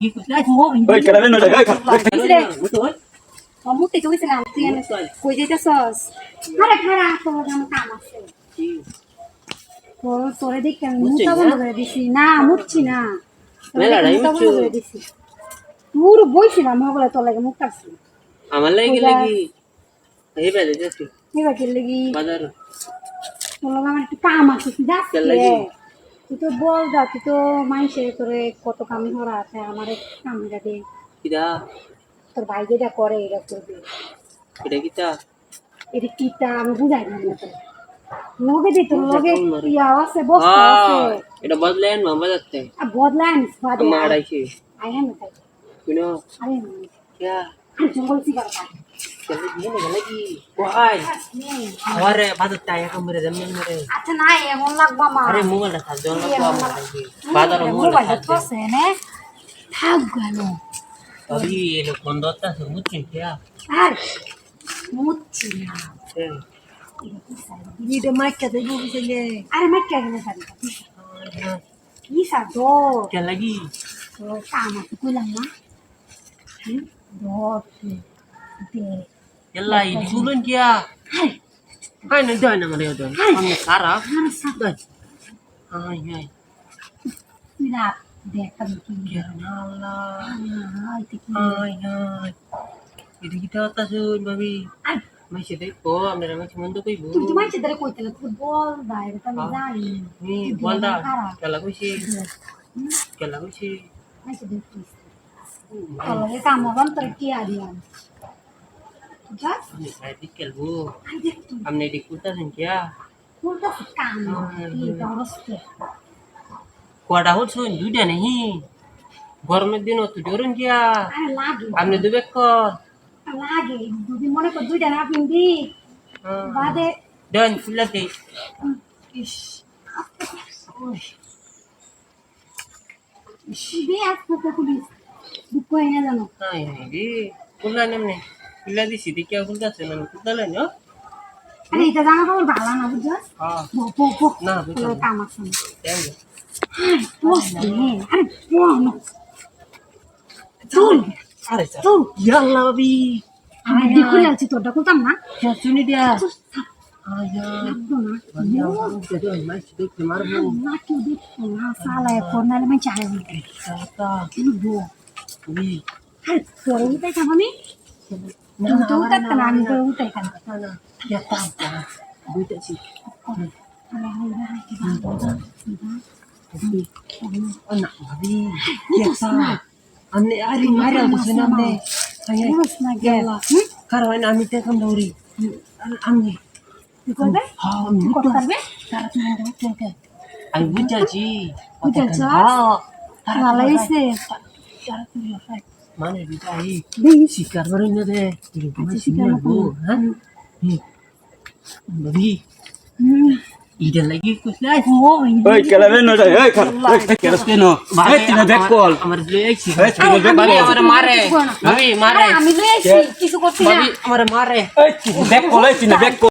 ওই কেন না রে অমুক থেকে হয়েছিলাম তুই এনে কই যেতেছস আরে খারা তোর আমার কাম আছে তোরে দেখে আমি মুখটা বন্ধ করে দিছি না মুচ্ছি না মুখটা বন্ধ করে দিছি পুরো বইছিলাম মগলে তোর লাগে মুখ কাটছি আমার লাগি এই বেলে যাচ্ছি এবার কি লাগি বাজার তোর লাগে আমার একটু কাম আছে তুই যাচ্ছি তুই তো বল যা তুই তো মানুষের তোরে কত কামি করা আছে আমার কামিটা দে কিরা তোর ভাই যেটা করে এটা করবে এটা কিটা এটা কিটা আমি বুঝাই না তোর লগে দে তোর লগে ইয়া আছে বস্তা আছে এটা বদলেন মামা যাচ্ছে আর বদলান বাদে আমার আইছে আই হ্যাঁ না তাই শুনো আরে क्या জঙ্গল সিগারেট चल ये लगी ওই আরে বাজার টাকা কমরে জমিন মরে আচ্ছা না এমন লাগবা মা আরে মোবাইল রাখা জন লাগবা আমার বাজার মোবাইল রাখা তো আছে না থাক গেল अभी ये लोग कौन दोता है मुझे क्या আর মুচ্ছি না ये माइक क्या देखो चले আরে মা কে গেলে সারি কি সাদো क्या लगी তো কাম আছে কইলাম না দশ দে चला ये सुलन क्या हाय नहीं जाना मरे तो हमने सारा हाय हाय মিলা দেখ আমি কি क्या नाला হাই ঠিক हाय हाय ये kita atas sun babi मैं से देखो मेरा मैं cuma tuh ibu তুই মাইছে ধরে কইতে তুই বল দাই এটা আমি জানি nih bolda क्या lagu sih क्या lagu sih মাইছে দেখছিস kalau ya kamu kan terkiadian Jas, हमने kayak dikel bu aja tuh. हमने dikutas क्या Udah kamu, kita harus deh. kuada hut sun juga nih gormet dino tuh dorong क्या Ada lagi, हमने दो bekor lagi. Jadi mana kau tuh jangan pindi. Bade, dan pula deh ish. Dia aku kulis. Bukunya jangan. nah ini pula namanya pula di sini क्या pula senang kita lah ya Ada itu jangan kau bawa na bujas. ah Bobo. nah betul Kalau kamu sana. tengok Hai, bos deh. Ada bono. Tuh, अरे tuh. ya Allah babi Ada di kuliah situ ada kutam na. ya sini dia Tuh, ayah itu na. jadi masih dek kemarin bu Laki di na salah ya kornal mencari. kata Ini bu. bi Hai, suara utai sama nih. Itu utai kan ani suara utai kan. sana ya tahu bu tak sih Alhamdulillah kita. tapi anak babi ya tahu हमने अरे मारा कुछ ना हमने Terus lagi lah. karena kami tekan dari हमने Ikut deh. हाँ हमने Ikut तो deh. cara tuh mau tekan aku buja ji Buja jas? हाँ Malah isi. cara tuh ya Fai mana bisa ini Bis. sikar barunya deh ini cuma sikar sini apa? bu hah nih babi ida lagi kus lah Oh, ini. ওই কেন না রে ওই কেন কেন ভাই তিন ব্যাক কল আমার লই আইছি এই তিন ব্যাক babi আমার মারে babi আরে মারে আমি লই আসি কিছু করছি না babi আমার মারে এই তিন ব্যাক কল এই তিন ব্যাক